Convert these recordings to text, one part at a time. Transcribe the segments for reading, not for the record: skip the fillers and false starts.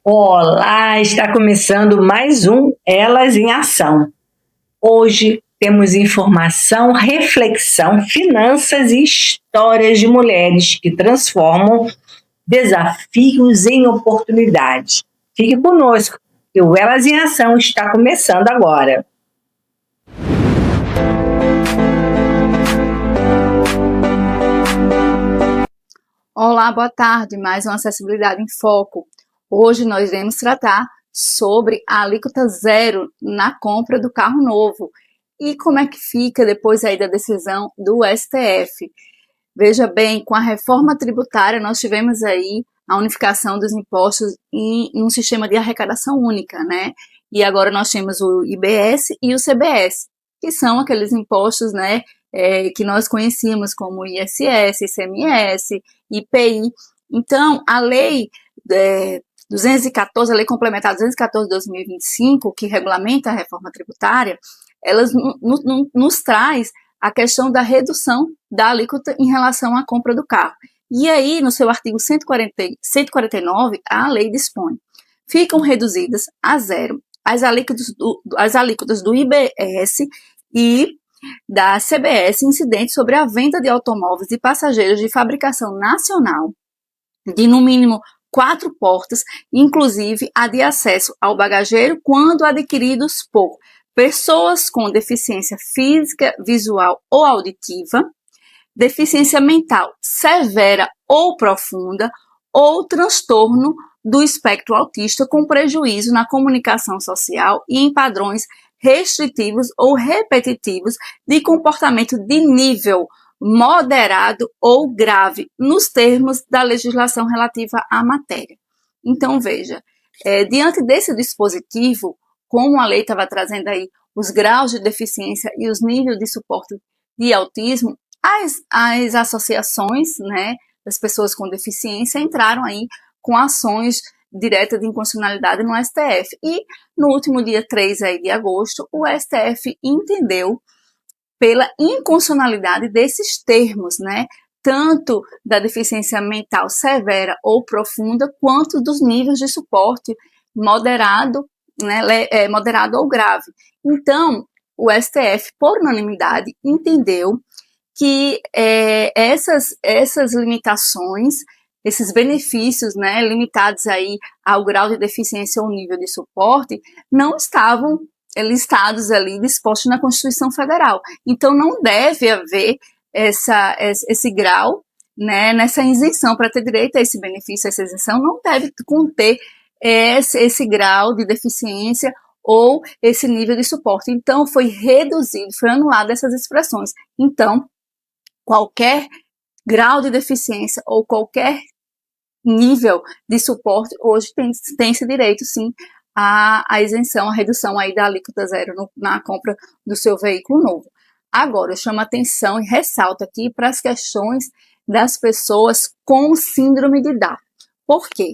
Olá, está começando mais um Elas em Ação. Hoje temos informação, reflexão, finanças e histórias de mulheres que transformam desafios em oportunidades. Fique conosco, que o Elas em Ação está começando agora. Olá, boa tarde. Mais uma Acessibilidade em Foco. Hoje nós iremos tratar sobre a alíquota zero na compra do carro novo e como é que fica depois aí da decisão do STF. Veja bem, com a reforma tributária nós tivemos aí a unificação dos impostos em um sistema de arrecadação única, né? E agora nós temos o IBS e o CBS, que são aqueles impostos, né, que nós conhecíamos como ISS, ICMS, IPI. Então, a lei 214, a lei complementar 214 de 2025, que regulamenta a reforma tributária, elas nos traz a questão da redução da alíquota em relação à compra do carro. E aí, no seu artigo 149, a lei dispõe: ficam reduzidas a zero as alíquotas do IBS e da CBS incidentes sobre a venda de automóveis e passageiros de fabricação nacional de no mínimo 4 portas, inclusive a de acesso ao bagageiro, quando adquiridos por pessoas com deficiência física, visual ou auditiva, deficiência mental severa ou profunda ou transtorno do espectro autista com prejuízo na comunicação social e em padrões restritivos ou repetitivos de comportamento de nível moderado ou grave, nos termos da legislação relativa à matéria. Então, veja, diante desse dispositivo, como a lei estava trazendo aí os graus de deficiência e os níveis de suporte de autismo, as associações, né, das pessoas com deficiência entraram aí com ações diretas de inconstitucionalidade no STF. E no último dia 3 aí de agosto, o STF entendeu pela inconstitucionalidade desses termos, né, tanto da deficiência mental severa ou profunda, quanto dos níveis de suporte moderado, né, moderado ou grave. Então, o STF, por unanimidade, entendeu que essas limitações, esses benefícios, né, limitados aí ao grau de deficiência ou nível de suporte, não estavam listados ali, dispostos na Constituição Federal. Então, não deve haver esse grau, né, nessa isenção. Para ter direito a esse benefício, essa isenção, não deve conter esse grau de deficiência ou esse nível de suporte. Então, foi reduzido, foi anulado essas expressões. Então, qualquer grau de deficiência ou qualquer nível de suporte, hoje tem esse direito, sim, à isenção, à redução aí da alíquota zero na compra do seu veículo novo. Agora, eu chamo a atenção e ressalto aqui para as questões das pessoas com síndrome de Down. Por quê?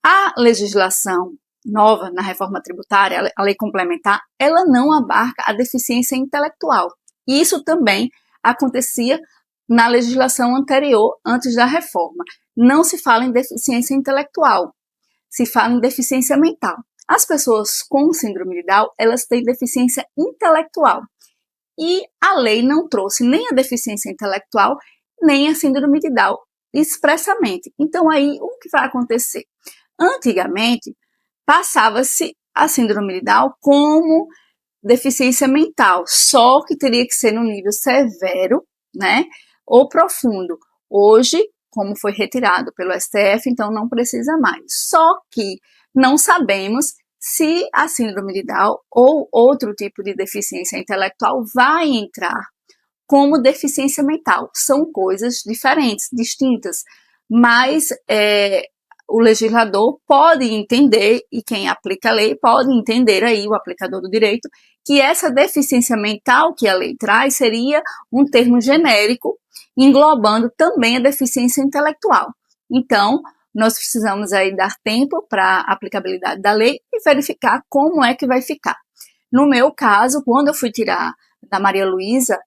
A legislação nova na reforma tributária, a lei complementar, ela não abarca a deficiência intelectual. E isso também acontecia na legislação anterior, antes da reforma. Não se fala em deficiência intelectual, se fala em deficiência mental. As pessoas com síndrome de Down, elas têm deficiência intelectual. E a lei não trouxe nem a deficiência intelectual, nem a síndrome de Down expressamente. Então, aí, o que vai acontecer? Antigamente, passava-se a síndrome de Down como deficiência mental, só que teria que ser no nível severo, né, ou profundo. Hoje, como foi retirado pelo STF, então não precisa mais. Só que não sabemos se a síndrome de Down ou outro tipo de deficiência intelectual vai entrar como deficiência mental. São coisas diferentes, distintas, mas o legislador pode entender, e quem aplica a lei pode entender aí, o aplicador do direito, que essa deficiência mental que a lei traz seria um termo genérico, englobando também a deficiência intelectual. Então, nós precisamos aí dar tempo para a aplicabilidade da lei e verificar como é que vai ficar. No meu caso, quando eu fui tirar da Maria Luísa,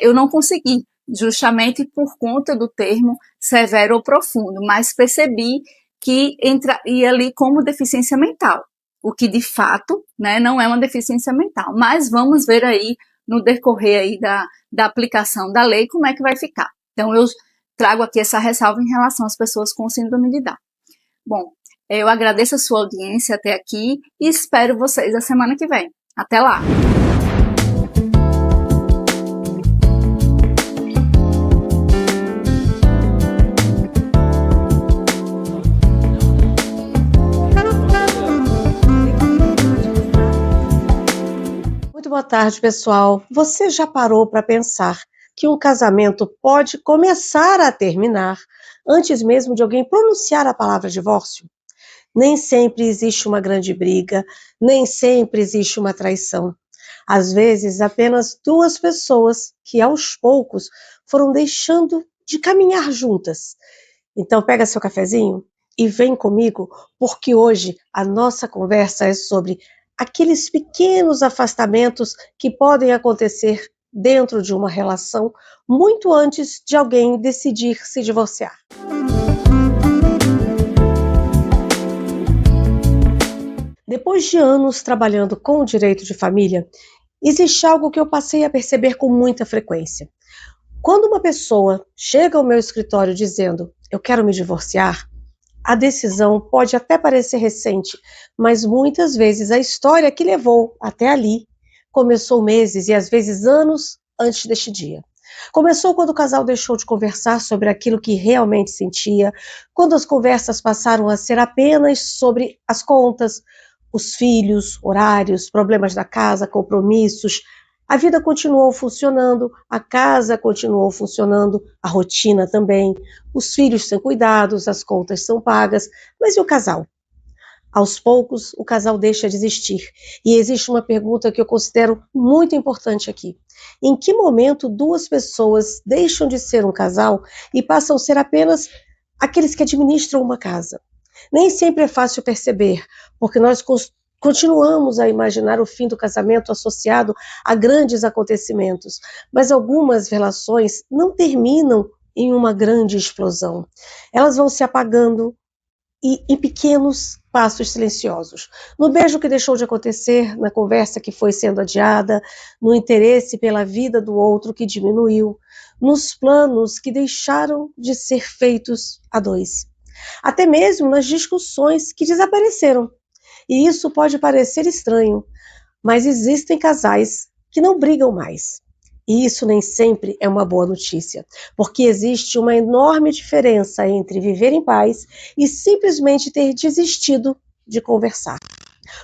eu não consegui, justamente por conta do termo severo ou profundo, mas percebi que ia ali como deficiência mental, o que de fato, né, não é uma deficiência mental. Mas vamos ver aí no decorrer aí da aplicação da lei como é que vai ficar. Então eu trago aqui essa ressalva em relação às pessoas com síndrome de Down. Bom, eu agradeço a sua audiência até aqui e espero vocês a semana que vem. Até lá! Muito boa tarde, pessoal. Você já parou para pensar que um casamento pode começar a terminar antes mesmo de alguém pronunciar a palavra divórcio? Nem sempre existe uma grande briga, nem sempre existe uma traição. Às vezes, apenas duas pessoas que, aos poucos, foram deixando de caminhar juntas. Então, pega seu cafezinho e vem comigo, porque hoje a nossa conversa é sobre aqueles pequenos afastamentos que podem acontecer dentro de uma relação muito antes de alguém decidir se divorciar. Depois de anos trabalhando com o direito de família, existe algo que eu passei a perceber com muita frequência. Quando uma pessoa chega ao meu escritório dizendo eu quero me divorciar, a decisão pode até parecer recente, mas muitas vezes a história que levou até ali começou meses e às vezes anos antes deste dia. Começou quando o casal deixou de conversar sobre aquilo que realmente sentia, quando as conversas passaram a ser apenas sobre as contas, os filhos, horários, problemas da casa, compromissos. A vida continuou funcionando, a casa continuou funcionando, a rotina também, os filhos são cuidados, as contas são pagas, mas e o casal? Aos poucos, o casal deixa de existir. E existe uma pergunta que eu considero muito importante aqui. Em que momento duas pessoas deixam de ser um casal e passam a ser apenas aqueles que administram uma casa? Nem sempre é fácil perceber, porque nós continuamos a imaginar o fim do casamento associado a grandes acontecimentos, mas algumas relações não terminam em uma grande explosão. Elas vão se apagando e em pequenos passos silenciosos. No beijo que deixou de acontecer, na conversa que foi sendo adiada, no interesse pela vida do outro que diminuiu, nos planos que deixaram de ser feitos a dois. Até mesmo nas discussões que desapareceram. E isso pode parecer estranho, mas existem casais que não brigam mais. E isso nem sempre é uma boa notícia, porque existe uma enorme diferença entre viver em paz e simplesmente ter desistido de conversar.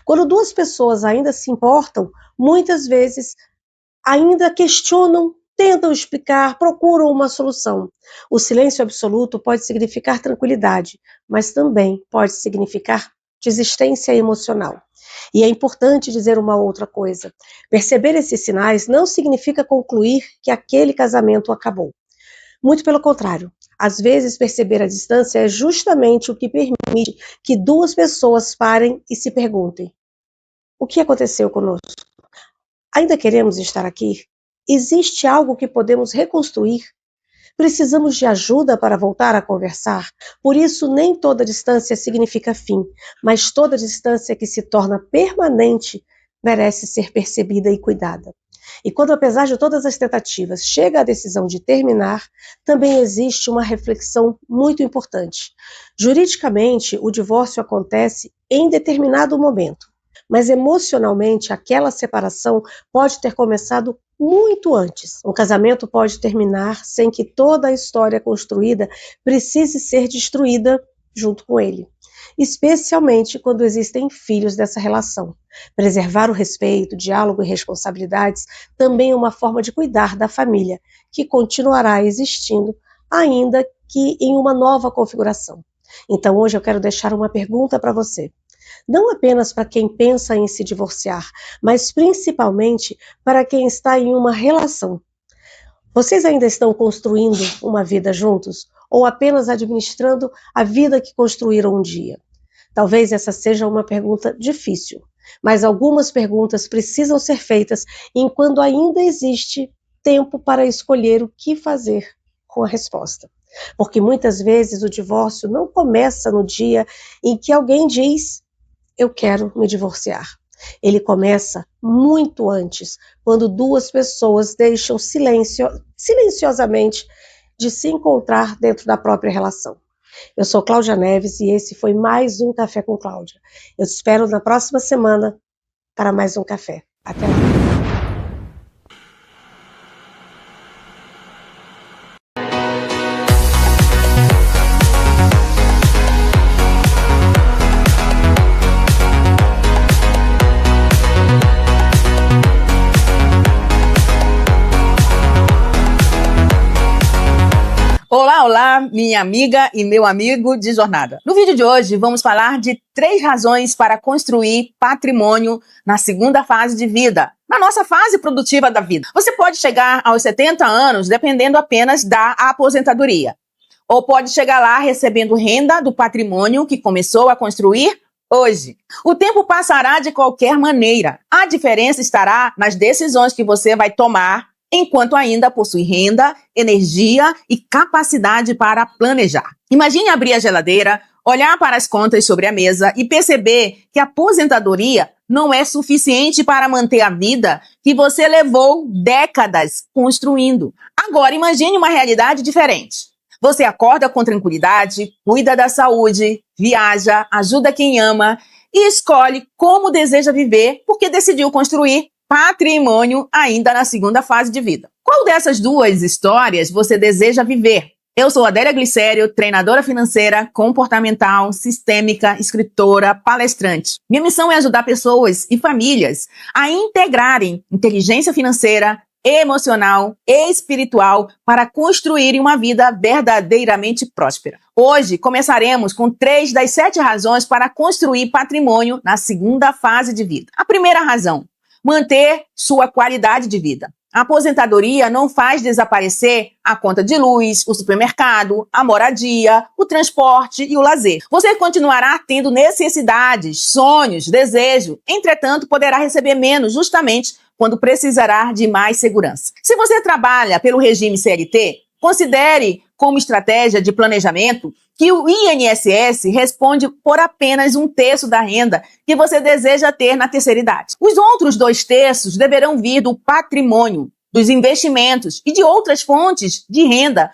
Quando duas pessoas ainda se importam, muitas vezes ainda questionam, tentam explicar, procuram uma solução. O silêncio absoluto pode significar tranquilidade, mas também pode significar desistência emocional. E é importante dizer uma outra coisa. Perceber esses sinais não significa concluir que aquele casamento acabou. Muito pelo contrário. Às vezes, perceber a distância é justamente o que permite que duas pessoas parem e se perguntem: o que aconteceu conosco? Ainda queremos estar aqui? Existe algo que podemos reconstruir? Precisamos de ajuda para voltar a conversar? Por isso, nem toda distância significa fim, mas toda distância que se torna permanente merece ser percebida e cuidada. E quando, apesar de todas as tentativas, chega a decisão de terminar, também existe uma reflexão muito importante. Juridicamente, o divórcio acontece em determinado momento, mas emocionalmente aquela separação pode ter começado muito antes. Um casamento pode terminar sem que toda a história construída precise ser destruída junto com ele, especialmente quando existem filhos dessa relação. Preservar o respeito, diálogo e responsabilidades também é uma forma de cuidar da família, que continuará existindo, ainda que em uma nova configuração. Então hoje eu quero deixar uma pergunta para você. Não apenas para quem pensa em se divorciar, mas principalmente para quem está em uma relação. Vocês ainda estão construindo uma vida juntos ou apenas administrando a vida que construíram um dia? Talvez essa seja uma pergunta difícil, mas algumas perguntas precisam ser feitas enquanto ainda existe tempo para escolher o que fazer com a resposta. Porque muitas vezes o divórcio não começa no dia em que alguém diz: eu quero me divorciar. Ele começa muito antes, quando duas pessoas deixam silenciosamente de se encontrar dentro da própria relação. Eu sou Cláudia Neves e esse foi mais um Café com Cláudia. Eu te espero na próxima semana para mais um café. Até lá. Olá, olá, minha amiga e meu amigo de jornada. No vídeo de hoje, vamos falar de 3 razões para construir patrimônio na segunda fase de vida, na nossa fase produtiva da vida. Você pode chegar aos 70 anos dependendo apenas da aposentadoria, ou pode chegar lá recebendo renda do patrimônio que começou a construir hoje. O tempo passará de qualquer maneira. A diferença estará nas decisões que você vai tomar enquanto ainda possui renda, energia e capacidade para planejar. Imagine abrir a geladeira, olhar para as contas sobre a mesa e perceber que a aposentadoria não é suficiente para manter a vida que você levou décadas construindo. Agora imagine uma realidade diferente. Você acorda com tranquilidade, cuida da saúde, viaja, ajuda quem ama e escolhe como deseja viver porque decidiu construir patrimônio ainda na segunda fase de vida. Qual dessas 2 histórias você deseja viver? Eu sou Adélia Glicério, treinadora financeira, comportamental, sistêmica, escritora, palestrante. Minha missão é ajudar pessoas e famílias a integrarem inteligência financeira, emocional e espiritual para construírem uma vida verdadeiramente próspera. Hoje começaremos com 3 das 7 razões para construir patrimônio na segunda fase de vida. A primeira razão: manter sua qualidade de vida. A aposentadoria não faz desaparecer a conta de luz, o supermercado, a moradia, o transporte e o lazer. Você continuará tendo necessidades, sonhos, desejo. Entretanto, poderá receber menos justamente quando precisará de mais segurança. Se você trabalha pelo regime CLT, considere como estratégia de planejamento que o INSS responde por apenas 1/3 da renda que você deseja ter na terceira idade. Os outros 2/3 deverão vir do patrimônio, dos investimentos e de outras fontes de renda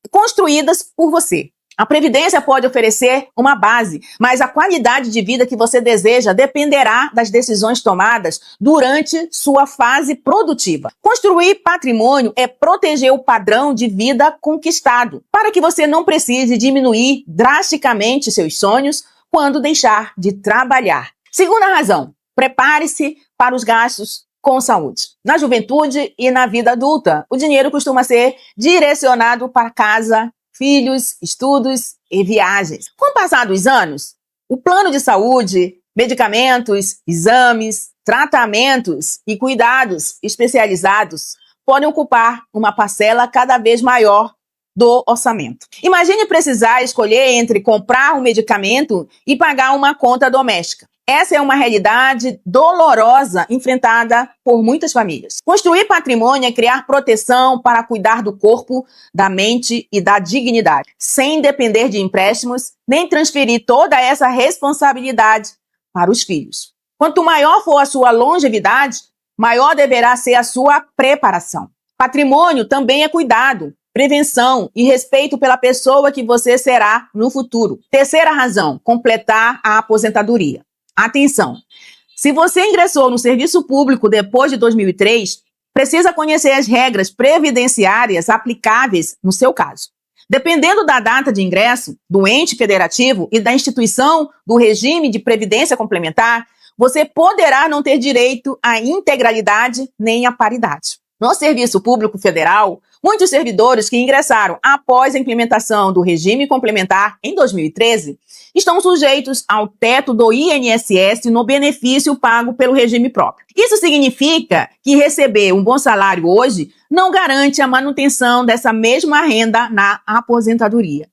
construídas por você. A Previdência pode oferecer uma base, mas a qualidade de vida que você deseja dependerá das decisões tomadas durante sua fase produtiva. Construir patrimônio é proteger o padrão de vida conquistado, para que você não precise diminuir drasticamente seus sonhos quando deixar de trabalhar. Segunda razão: prepare-se para os gastos com saúde. Na juventude e na vida adulta, o dinheiro costuma ser direcionado para casa, filhos, estudos e viagens. Com o passar dos anos, o plano de saúde, medicamentos, exames, tratamentos e cuidados especializados podem ocupar uma parcela cada vez maior do orçamento. Imagine precisar escolher entre comprar um medicamento e pagar uma conta doméstica. Essa é uma realidade dolorosa enfrentada por muitas famílias. Construir patrimônio é criar proteção para cuidar do corpo, da mente e da dignidade, sem depender de empréstimos, nem transferir toda essa responsabilidade para os filhos. Quanto maior for a sua longevidade, maior deverá ser a sua preparação. Patrimônio também é cuidado, prevenção e respeito pela pessoa que você será no futuro. Terceira razão: completar a aposentadoria. Atenção! Se você ingressou no serviço público depois de 2003, precisa conhecer as regras previdenciárias aplicáveis no seu caso. Dependendo da data de ingresso, do ente federativo e da instituição do regime de previdência complementar, você poderá não ter direito à integralidade nem à paridade. No Serviço Público Federal, muitos servidores que ingressaram após a implementação do regime complementar em 2013 estão sujeitos ao teto do INSS no benefício pago pelo regime próprio. Isso significa que receber um bom salário hoje não garante a manutenção dessa mesma renda na aposentadoria.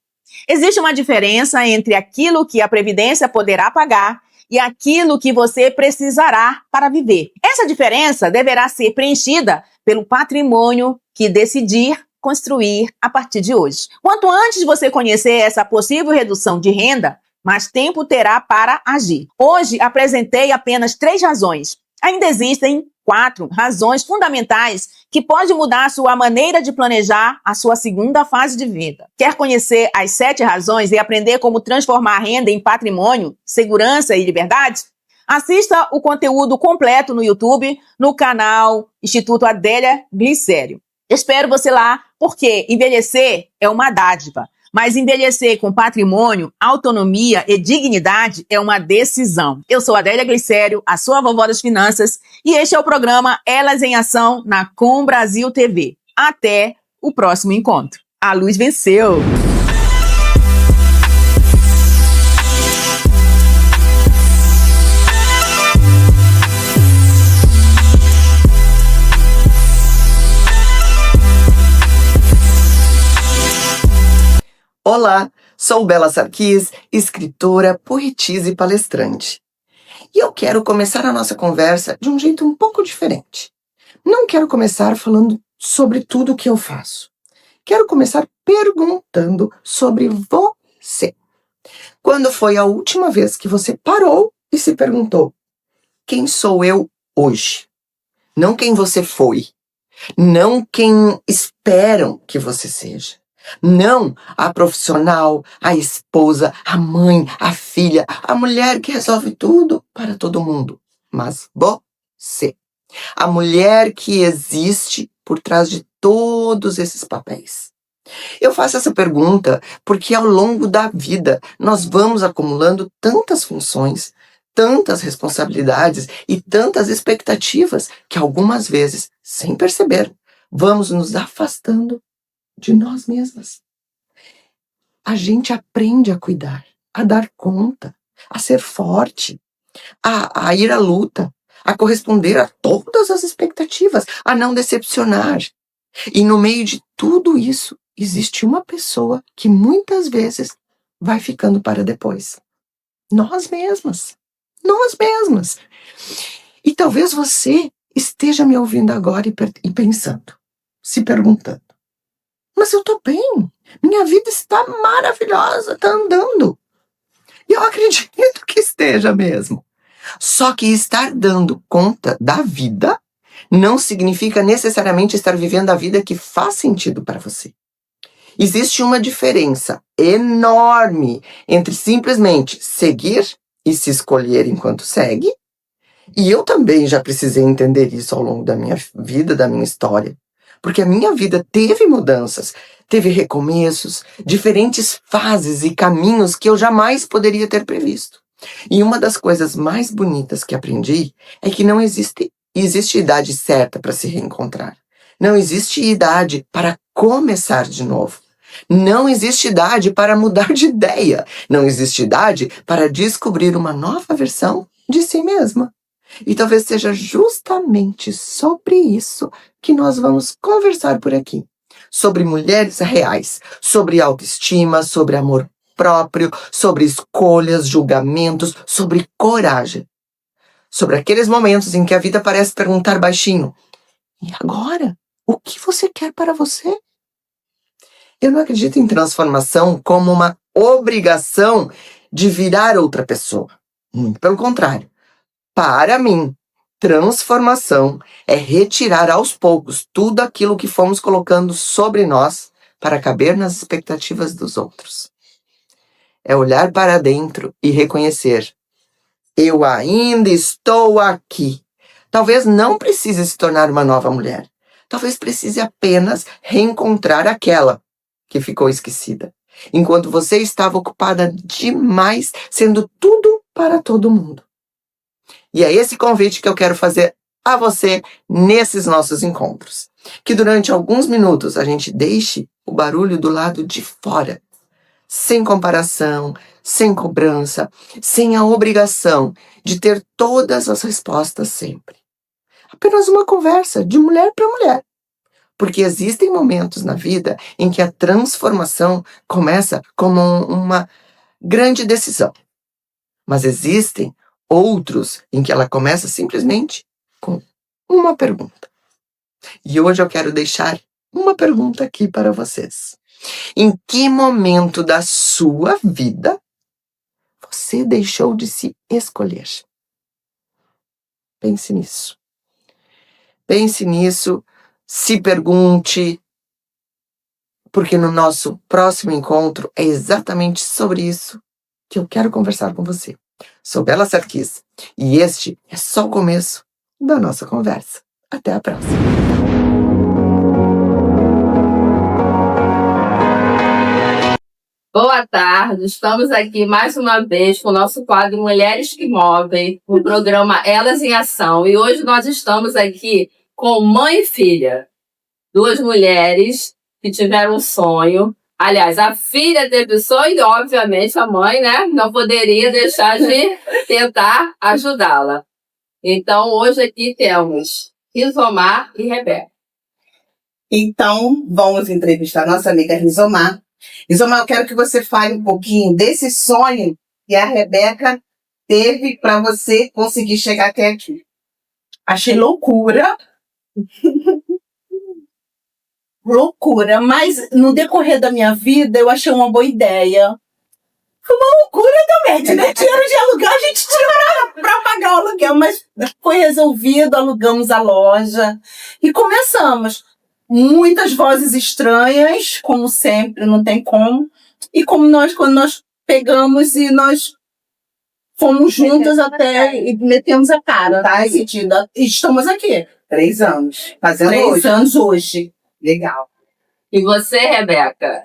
Existe uma diferença entre aquilo que a Previdência poderá pagar e aquilo que você precisará para viver. Essa diferença deverá ser preenchida pelo patrimônio que decidir construir a partir de hoje. Quanto antes você conhecer essa possível redução de renda, mais tempo terá para agir. Hoje apresentei apenas 3 razões. Ainda existem 4 razões fundamentais que podem mudar a sua maneira de planejar a sua segunda fase de vida. Quer conhecer as 7 razões e aprender como transformar a renda em patrimônio, segurança e liberdade? Assista o conteúdo completo no YouTube, no canal Instituto Adélia Glicério. Espero você lá, porque envelhecer é uma dádiva, mas envelhecer com patrimônio, autonomia e dignidade é uma decisão. Eu sou Adélia Glicério, a sua vovó das finanças, e este é o programa Elas em Ação na Com Brasil TV. Até o próximo encontro. A luz venceu! Olá, sou Bela Sarquis, escritora, poetisa e palestrante. E eu quero começar a nossa conversa de um jeito um pouco diferente. Não quero começar falando sobre tudo o que eu faço. Quero começar perguntando sobre você. Quando foi a última vez que você parou e se perguntou: quem sou eu hoje? Não quem você foi. Não quem esperam que você seja. Não a profissional, a esposa, a mãe, a filha, a mulher que resolve tudo para todo mundo. Mas você. A mulher que existe por trás de todos esses papéis. Eu faço essa pergunta porque ao longo da vida nós vamos acumulando tantas funções, tantas responsabilidades e tantas expectativas que algumas vezes, sem perceber, vamos nos afastando de nós mesmas. A gente aprende a cuidar, a dar conta, a ser forte, a ir à luta, a corresponder a todas as expectativas, a não decepcionar. E no meio de tudo isso, existe uma pessoa que muitas vezes vai ficando para depois. Nós mesmas. Nós mesmas. E talvez você esteja me ouvindo agora e pensando, se perguntando: mas eu tô bem, minha vida está maravilhosa, tá andando. E eu acredito que esteja mesmo. Só que estar dando conta da vida não significa necessariamente estar vivendo a vida que faz sentido para você. Existe uma diferença enorme entre simplesmente seguir e se escolher enquanto segue. E eu também já precisei entender isso ao longo da minha vida, da minha história. Porque a minha vida teve mudanças, teve recomeços, diferentes fases e caminhos que eu jamais poderia ter previsto. E uma das coisas mais bonitas que aprendi é que não existe idade certa para se reencontrar. Não existe idade para começar de novo. Não existe idade para mudar de ideia. Não existe idade para descobrir uma nova versão de si mesma. E talvez seja justamente sobre isso que nós vamos conversar por aqui. Sobre mulheres reais, sobre autoestima, sobre amor próprio, sobre escolhas, julgamentos, sobre coragem. Sobre aqueles momentos em que a vida parece perguntar baixinho: e agora? O que você quer para você? Eu não acredito em transformação como uma obrigação de virar outra pessoa. Muito pelo contrário. Para mim, transformação é retirar aos poucos tudo aquilo que fomos colocando sobre nós para caber nas expectativas dos outros. É olhar para dentro e reconhecer: eu ainda estou aqui. Talvez não precise se tornar uma nova mulher. Talvez precise apenas reencontrar aquela que ficou esquecida, enquanto você estava ocupada demais sendo tudo para todo mundo. E é esse convite que eu quero fazer a você nesses nossos encontros. Que durante alguns minutos a gente deixe o barulho do lado de fora, sem comparação, sem cobrança, sem a obrigação de ter todas as respostas sempre. Apenas uma conversa de mulher para mulher. Porque existem momentos na vida em que a transformação começa como uma grande decisão. Mas existem outros em que ela começa simplesmente com uma pergunta. E hoje eu quero deixar uma pergunta aqui para vocês. Em que momento da sua vida você deixou de se escolher? Pense nisso. Pense nisso, se pergunte, porque no nosso próximo encontro é exatamente sobre isso que eu quero conversar com você. Sou Bela Sarkis e este é só o começo da nossa conversa. Até a próxima. Boa tarde, estamos aqui mais uma vez com o nosso quadro Mulheres que Movem, o programa Elas em Ação. E hoje nós estamos aqui com mãe e filha, duas mulheres que tiveram um sonho. Aliás, a filha teve sonho e, obviamente, a mãe, né, não poderia deixar de tentar ajudá-la. Então, hoje aqui temos Rizomar e Rebeca. Então, vamos entrevistar nossa amiga Rizomar. Rizomar, eu quero que você fale um pouquinho desse sonho que a Rebeca teve para você conseguir chegar até aqui. Achei loucura. Loucura, mas no decorrer da minha vida eu achei uma boa ideia. Foi uma loucura também, né? Dinheiro de aluguel, a gente tirou para pagar o aluguel, mas foi resolvido, alugamos a loja e começamos. Muitas vozes estranhas, como sempre, não tem como. E como quando nós pegamos e nós fomos juntas até e metemos a cara, tá? Estamos aqui. 3 anos. Fazendo 3 hoje. anos hoje. Legal. E você, Rebeca,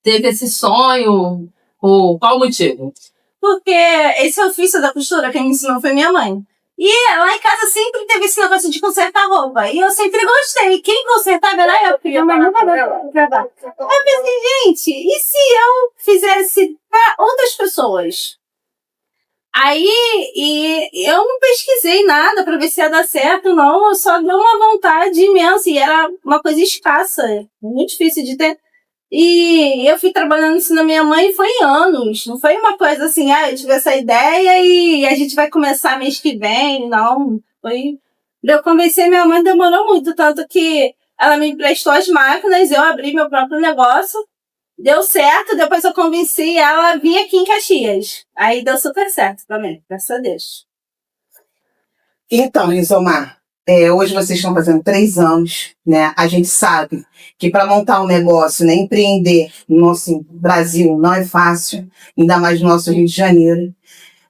teve esse sonho por qual motivo? Porque esse ofício da costura, quem me ensinou foi minha mãe. E lá em casa sempre teve esse negócio de consertar roupa. E eu sempre gostei. Quem consertava era eu, porque minha mãe nunca dava trabalho. Eu pensei, gente, e se eu fizesse para outras pessoas? Aí, e eu não pesquisei nada para ver se ia dar certo, não. Eu só dei uma vontade imensa. E era uma coisa escassa, muito difícil de ter. E eu fui trabalhando isso na minha mãe foi em anos. Não foi uma coisa assim, eu tive essa ideia e a gente vai começar mês que vem. Não, foi... Eu convencer minha mãe demorou muito, tanto que ela me emprestou as máquinas, eu abri meu próprio negócio, deu certo, depois eu convenci ela a vir aqui em Caxias. Aí deu super certo também, graças a Deus. Então, Rizomar, hoje vocês estão fazendo 3 anos, né? A gente sabe que para montar um negócio, né, empreender no nosso Brasil não é fácil, ainda mais no nosso Rio de Janeiro.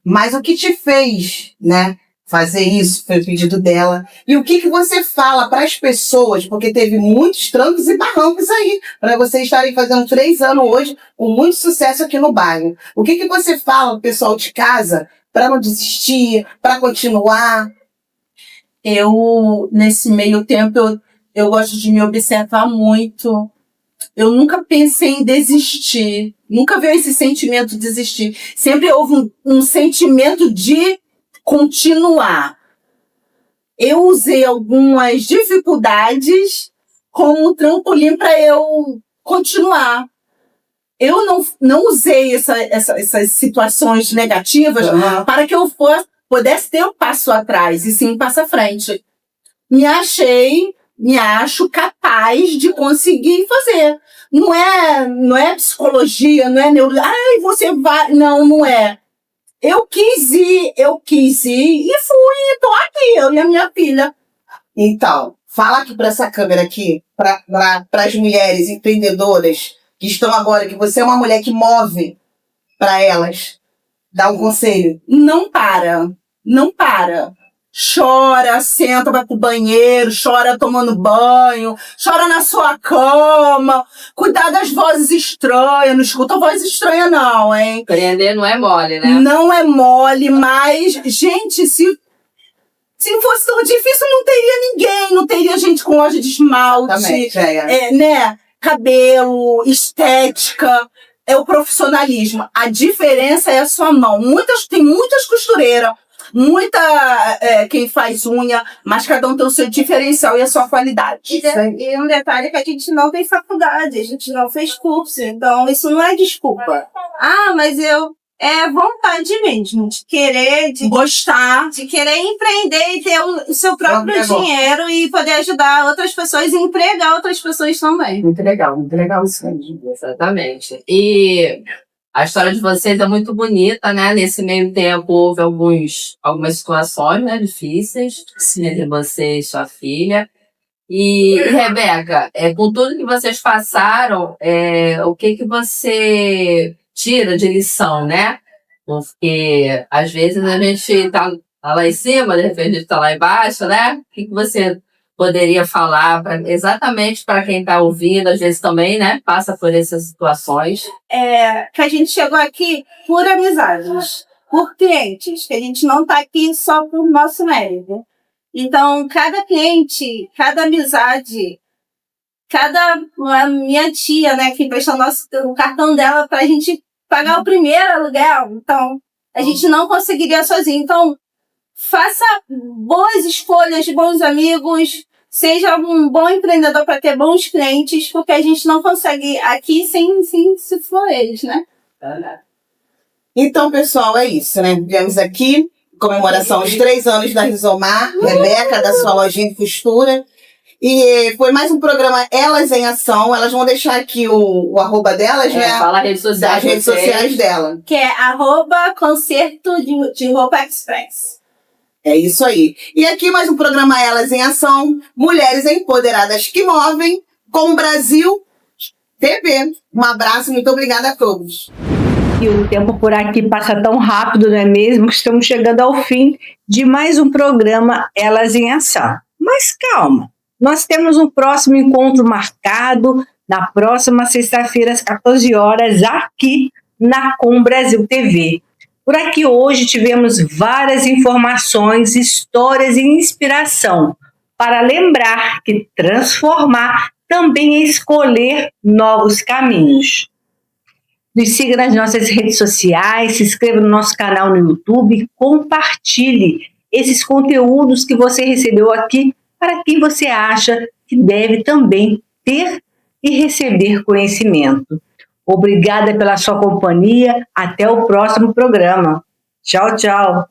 Mas o que te fez, né, fazer isso foi o pedido dela. E o que você fala para as pessoas, porque teve muitos trancos e barrancos aí, para vocês estarem fazendo 3 anos hoje, com muito sucesso aqui no bairro. O que você fala pro pessoal de casa para não desistir, para continuar? Eu, nesse meio tempo, eu gosto de me observar muito. Eu nunca pensei em desistir. Nunca veio esse sentimento de desistir. Sempre houve um sentimento de continuar. Eu usei algumas dificuldades como um trampolim para eu continuar. Eu não usei essas situações negativas para que eu pudesse ter um passo atrás e sim um passo à frente. Me acho capaz de conseguir fazer. Não é psicologia, não é neurologia. Ai, você vai. Não é. Eu quis ir e fui, tô aqui, eu e a minha filha. Então, fala aqui para essa câmera aqui, para as mulheres empreendedoras que estão agora, que você é uma mulher que move para elas. Dá um conselho. Não para. Chora, senta, vai pro banheiro, chora tomando banho, chora na sua cama, cuidar das vozes estranhas, não escuta voz estranha não, hein? Empreender não é mole, né? Não é mole, mas, gente, se fosse tão difícil, não teria ninguém, não teria gente com loja de esmalte, também, né? Cabelo, estética, é o profissionalismo. A diferença é a sua mão. Tem muitas costureiras, quem faz unha, mas cada um tem o seu diferencial e a sua qualidade. E um detalhe é que a gente não tem faculdade, a gente não fez curso, então isso não é desculpa. Mas eu é vontade mesmo, de querer, de gostar, de querer empreender e ter o seu próprio dinheiro e poder ajudar outras pessoas e empregar outras pessoas também. Muito legal isso aí. Exatamente. E a história de vocês é muito bonita, né? Nesse meio tempo houve algumas situações, né, difíceis entre você e sua filha. E Rebeca, com tudo que vocês passaram, o que você tira de lição, né? Porque às vezes a gente tá lá em cima, de repente a gente tá lá embaixo, né? O que você poderia falar exatamente para quem está ouvindo, às vezes também, né? Passa por essas situações. Que a gente chegou aqui por amizades, por clientes, que a gente não tá aqui só por nosso mérito. Então, cada cliente, cada amizade, a minha tia, né, que emprestou o cartão dela pra gente pagar o primeiro aluguel, então a gente não conseguiria sozinho. Então, faça boas escolhas de bons amigos, seja um bom empreendedor para ter bons clientes, porque a gente não consegue aqui sem se for eles, né? Então, pessoal, é isso, né? Viemos aqui, comemoração aos 3 anos da Rizomar, Rebeca, da sua lojinha de costura. E foi mais um programa Elas em Ação. Elas vão deixar aqui o arroba delas, né? Fala as redes sociais. Das redes sociais dela. Que é @concerto de roupa express. É isso aí. E aqui mais um programa Elas em Ação. Mulheres empoderadas que movem com o Brasil TV. Um abraço, muito obrigada a todos. E o tempo por aqui passa tão rápido, não é mesmo? Que estamos chegando ao fim de mais um programa Elas em Ação. Mas calma, nós temos um próximo encontro marcado na próxima sexta-feira, às 14 horas, aqui na Com Brasil TV. Por aqui hoje tivemos várias informações, histórias e inspiração para lembrar que transformar também é escolher novos caminhos. Nos siga nas nossas redes sociais, se inscreva no nosso canal no YouTube, compartilhe esses conteúdos que você recebeu aqui para quem você acha que deve também ter e receber conhecimento. Obrigada pela sua companhia. Até o próximo programa. Tchau, tchau.